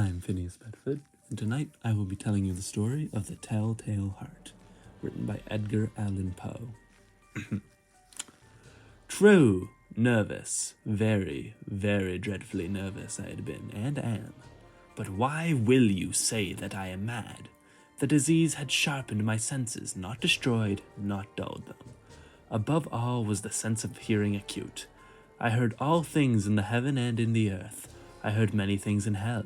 I'm Phineas Bedford, and tonight I will be telling you the story of The Telltale Heart, written by Edgar Allan Poe. True, nervous, very, very dreadfully nervous I had been, and am. But why will you say that I am mad? The disease had sharpened my senses, not destroyed, not dulled them. Above all was the sense of hearing acute. I heard all things in the heaven and in the earth. I heard many things in hell.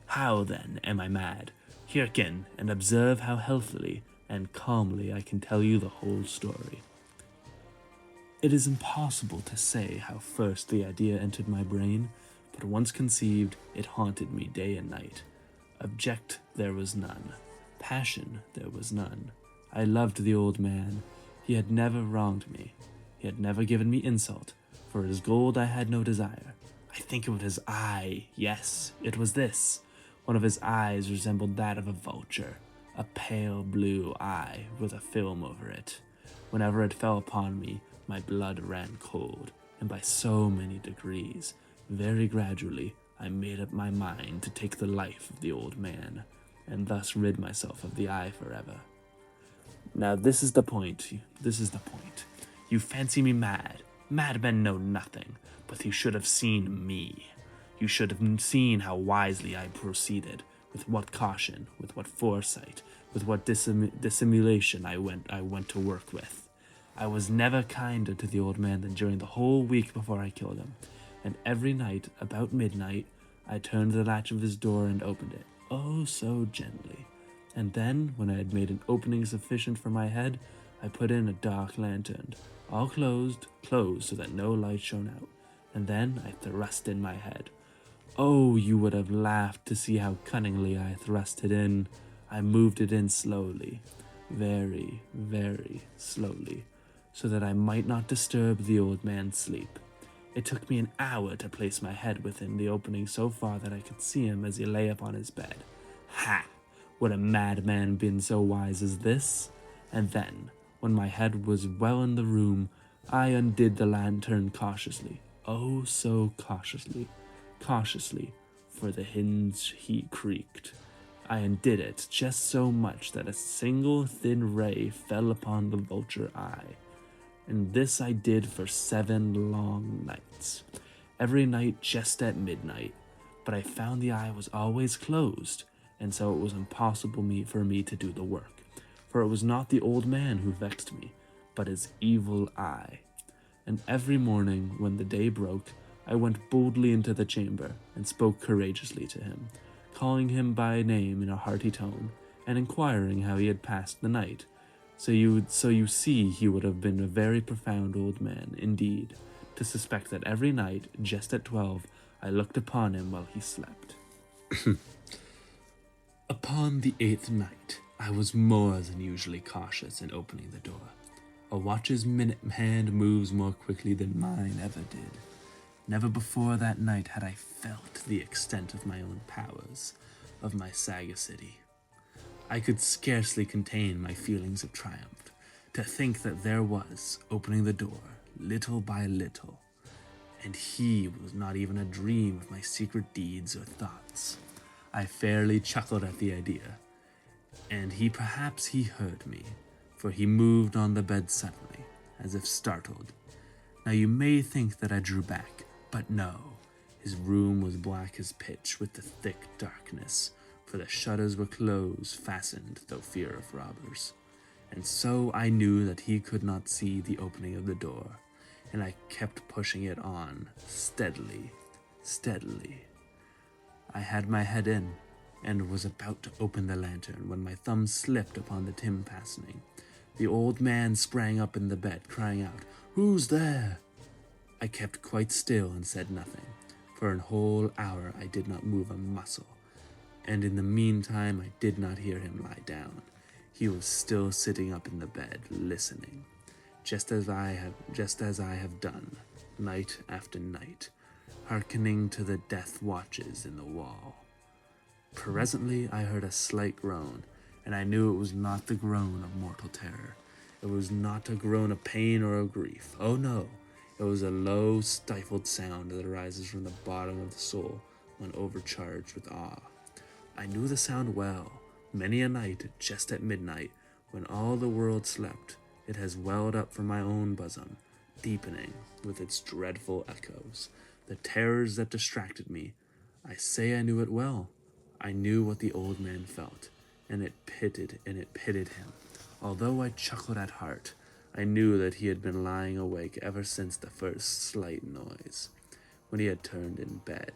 How, then, am I mad? Hearken, and observe how healthily and calmly I can tell you the whole story. It is impossible to say how first the idea entered my brain, but once conceived, it haunted me day and night. Object there was none. Passion there was none. I loved the old man. He had never wronged me. He had never given me insult. For his gold I had no desire. I think it was his eye. Yes, it was this. One of his eyes resembled that of a vulture, a pale blue eye with a film over it. Whenever it fell upon me, my blood ran cold, and by so many degrees, very gradually, I made up my mind to take the life of the old man, and thus rid myself of the eye forever. Now this is the point. You fancy me mad. Madmen know nothing, but you should have seen me. You should have seen how wisely I proceeded, with what caution, with what foresight, with what dissimulation I went to work with. I was never kinder to the old man than during the whole week before I killed him, and every night, about midnight, I turned the latch of his door and opened it, oh so gently. And then, when I had made an opening sufficient for my head, I put in a dark lantern, all closed so that no light shone out, and then I thrust in my head. Oh, you would have laughed to see how cunningly I thrust it in. I moved it in slowly, very, very slowly, so that I might not disturb the old man's sleep. It took me an hour to place my head within the opening so far that I could see him as he lay upon his bed. Ha! Would a madman been so wise as this? And then, when my head was well in the room, I undid the lantern cautiously, oh so cautiously, for the hinge he creaked. I undid it just so much that a single thin ray fell upon the vulture eye. And this I did for 7 long nights, every night just at midnight. But I found the eye was always closed, and so it was impossible for me to do the work. For it was not the old man who vexed me, but his evil eye. And every morning, when the day broke, I went boldly into the chamber and spoke courageously to him, calling him by name in a hearty tone, and inquiring how he had passed the night. So you see he would have been a very profound old man, indeed, to suspect that every night, just at 12, I looked upon him while he slept. Upon the 8th night, I was more than usually cautious in opening the door. A watch's minute hand moves more quickly than mine ever did. Never before that night had I felt the extent of my own powers, of my sagacity. I could scarcely contain my feelings of triumph, to think that there was, opening the door, little by little, and he was not even a dream of my secret deeds or thoughts. I fairly chuckled at the idea, and perhaps he heard me, for he moved on the bed suddenly, as if startled. Now you may think that I drew back, but no. His room was black as pitch with the thick darkness, for the shutters were closed, fastened, though fear of robbers. And so I knew that he could not see the opening of the door, and I kept pushing it on, steadily. I had my head in, and was about to open the lantern when my thumb slipped upon the tin fastening. The old man sprang up in the bed, crying out, "Who's there?" I kept quite still and said nothing. For a whole hour I did not move a muscle, and in the meantime I did not hear him lie down. He was still sitting up in the bed, listening, just as I have done, night after night, hearkening to the death watches in the wall. Presently I heard a slight groan, and I knew it was not the groan of mortal terror. It was not a groan of pain or of grief. Oh no, it was a low, stifled sound that arises from the bottom of the soul when overcharged with awe. I knew the sound well. Many a night, just at midnight, when all the world slept, it has welled up from my own bosom, deepening with its dreadful echoes the terrors that distracted me. I say I knew it well. I knew what the old man felt, and it pitted him. Although I chuckled at heart, I knew that he had been lying awake ever since the first slight noise, when he had turned in bed.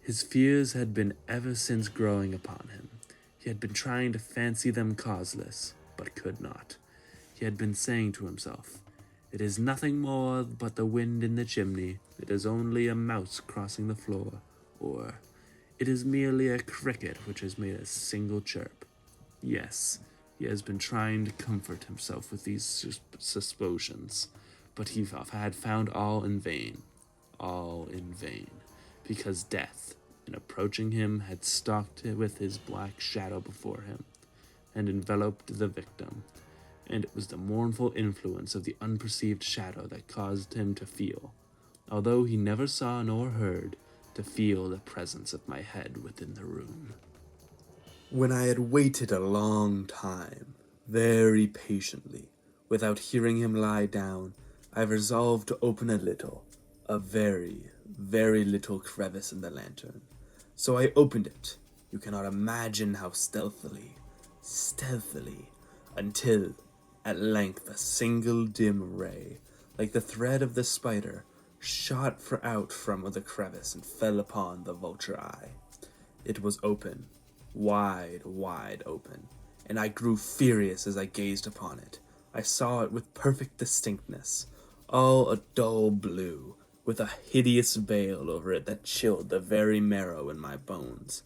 His fears had been ever since growing upon him. He had been trying to fancy them causeless, but could not. He had been saying to himself, "It is nothing more but the wind in the chimney. It is only a mouse crossing the floor," or "It is merely a cricket which has made a single chirp." Yes, he has been trying to comfort himself with these suspicions, but he had found all in vain, because death, in approaching him, had stalked with his black shadow before him, and enveloped the victim, and it was the mournful influence of the unperceived shadow that caused him to feel, although he never saw nor heard, to feel the presence of my head within the room. When I had waited a long time, very patiently, without hearing him lie down, I resolved to open a very, very little crevice in the lantern. So I opened it. You cannot imagine how stealthily, until, at length, a single dim ray, like the thread of the spider, shot out from the crevice and fell upon the vulture eye. It was open, wide open, and I grew furious as I gazed upon it. I saw it with perfect distinctness, all a dull blue, with a hideous veil over it that chilled the very marrow in my bones.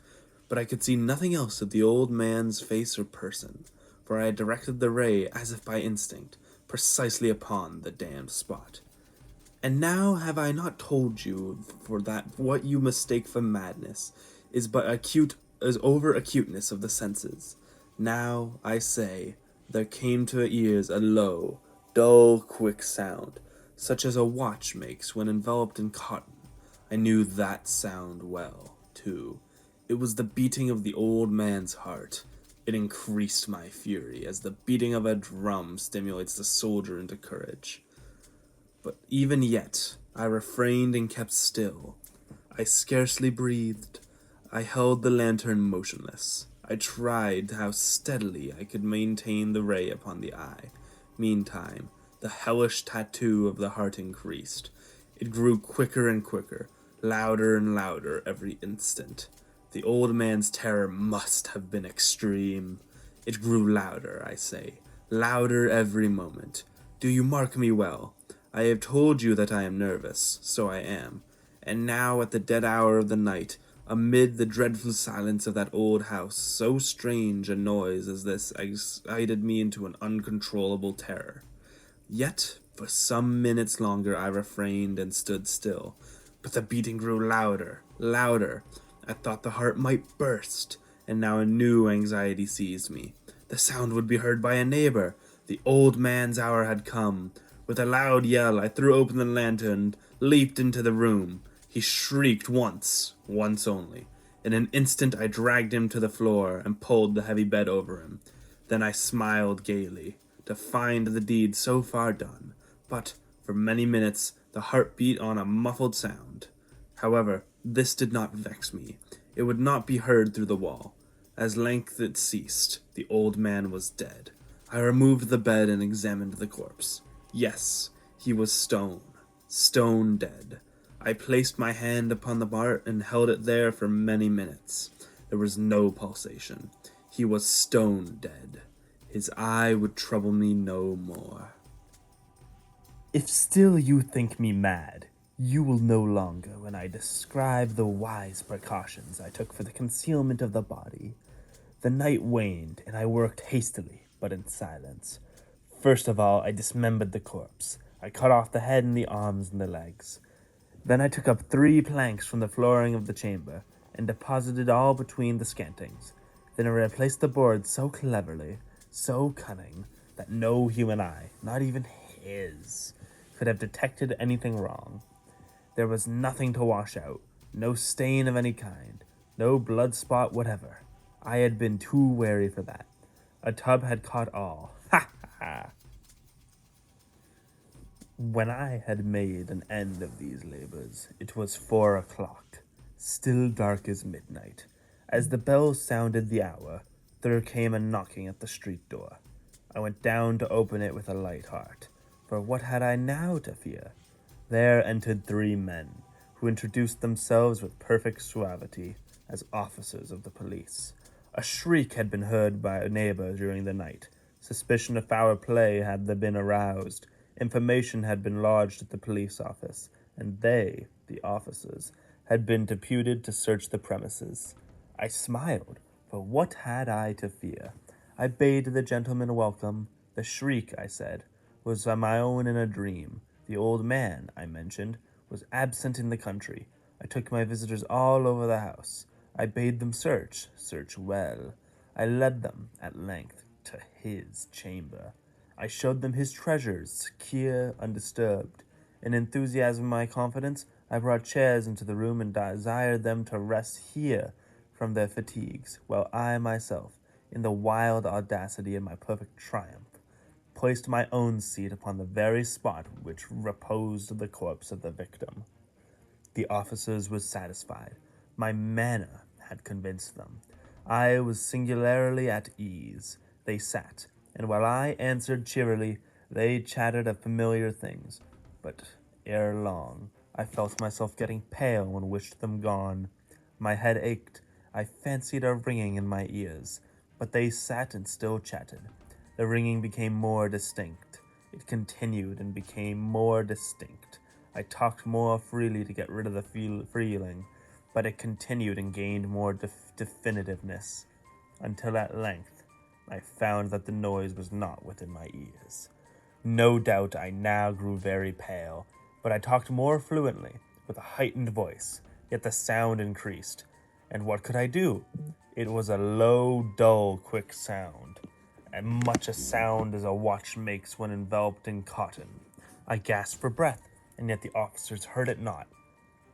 But I could see nothing else of the old man's face or person, for I had directed the ray, as if by instinct, precisely upon the damned spot. And now have I not told you for that what you mistake for madness is but over acuteness of the senses? Now, I say, there came to our ears a low, dull, quick sound, such as a watch makes when enveloped in cotton. I knew that sound well, too. It was the beating of the old man's heart. It increased my fury, as the beating of a drum stimulates the soldier into courage. But even yet, I refrained and kept still. I scarcely breathed. I held the lantern motionless. I tried how steadily I could maintain the ray upon the eye. Meantime, the hellish tattoo of the heart increased. It grew quicker and quicker, louder and louder every instant. The old man's terror must have been extreme. It grew louder, I say, louder every moment. Do you mark me well? I have told you that I am nervous, so I am. And now, at the dead hour of the night, amid the dreadful silence of that old house, so strange a noise as this excited me into an uncontrollable terror. Yet, for some minutes longer I refrained and stood still, but the beating grew louder. I thought the heart might burst, and now a new anxiety seized me. The sound would be heard by a neighbor. The old man's hour had come. With a loud yell, I threw open the lantern, leaped into the room. He shrieked once only. In an instant I dragged him to the floor and pulled the heavy bed over him. Then I smiled gaily, to find the deed so far done. But, for many minutes, the heart beat on a muffled sound. However, this did not vex me. It would not be heard through the wall. As length it ceased, the old man was dead. I removed the bed and examined the corpse. Yes, he was stone dead. I placed my hand upon the part and held it there for many minutes. There was no pulsation. He was stone dead. His eye would trouble me no more. If still you think me mad, you will no longer when I describe the wise precautions I took for the concealment of the body. The night waned, and I worked hastily, but in silence. First of all, I dismembered the corpse. I cut off the head and the arms and the legs. Then I took up 3 planks from the flooring of the chamber, and deposited all between the scantings. Then I replaced the boards so cleverly, so cunning, that no human eye, not even his, could have detected anything wrong. There was nothing to wash out, no stain of any kind, No blood spot whatever. I had been too wary for that. A tub had caught all. Ha ha ha! When I had made an end of these labors, it was 4 o'clock, still dark as midnight. As the bell sounded the hour, there came a knocking at the street door. I went down to open it with a light heart, for what had I now to fear? There entered 3 men, who introduced themselves with perfect suavity as officers of the police. A shriek had been heard by a neighbor during the night. Suspicion of foul play had been aroused. Information had been lodged at the police office, and they, the officers, had been deputed to search the premises. I smiled, for what had I to fear? I bade the gentleman welcome. The shriek, I said, was my own in a dream. The old man, I mentioned, was absent in the country. I took my visitors all over the house. I bade them search well. I led them, at length, to his chamber. I showed them his treasures, secure, undisturbed. In enthusiasm of my confidence, I brought chairs into the room and desired them to rest here from their fatigues, while I myself, in the wild audacity of my perfect triumph, placed my own seat upon the very spot which reposed the corpse of the victim. The officers were satisfied. My manner had convinced them. I was singularly at ease. They sat, and while I answered cheerily, they chattered of familiar things. But ere long, I felt myself getting pale and wished them gone. My head ached. I fancied a ringing in my ears, but they sat and still chatted. The ringing became more distinct. It continued and became more distinct. I talked more freely to get rid of the feeling, but it continued and gained more definitiveness, until at length I found that the noise was not within my ears. No doubt I now grew very pale, but I talked more fluently, with a heightened voice, yet the sound increased. And what could I do? It was a low, dull, quick sound, and much a sound as a watch makes when enveloped in cotton. I gasped for breath, and yet the officers heard it not.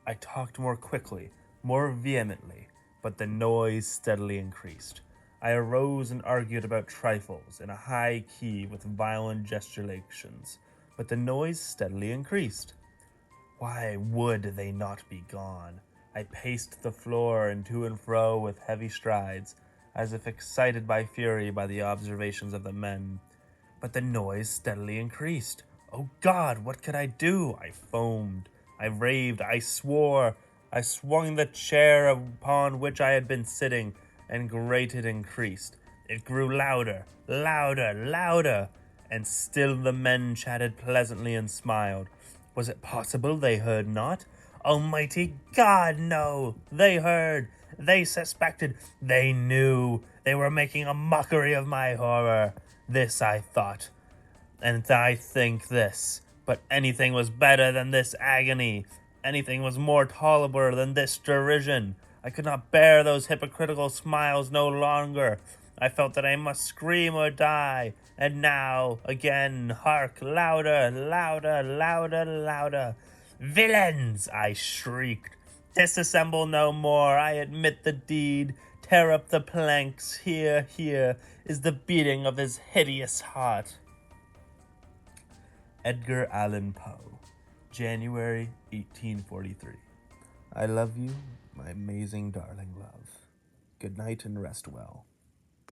I talked more quickly, more vehemently, but the noise steadily increased. I arose and argued about trifles in a high key with violent gesticulations, but the noise steadily increased. Why would they not be gone? I paced the floor and to and fro with heavy strides, as if excited by fury by the observations of the men. But the noise steadily increased. Oh God, what could I do? I foamed, I raved, I swore. I swung the chair upon which I had been sitting, and grated increased. It grew louder, louder, louder, and still the men chatted pleasantly and smiled. Was it possible they heard not? Almighty God, no! They heard, they suspected, they knew. They were making a mockery of my horror. This I thought, and I think this, but anything was better than this agony. Anything was more tolerable than this derision. I could not bear those hypocritical smiles no longer. I felt that I must scream or die. And now, again, hark, louder, louder, louder, louder. Villains, I shrieked. Disassemble no more. I admit the deed. Tear up the planks. Here, here is the beating of his hideous heart. Edgar Allan Poe, January 1843. I love you, my amazing darling love. Good night and rest well.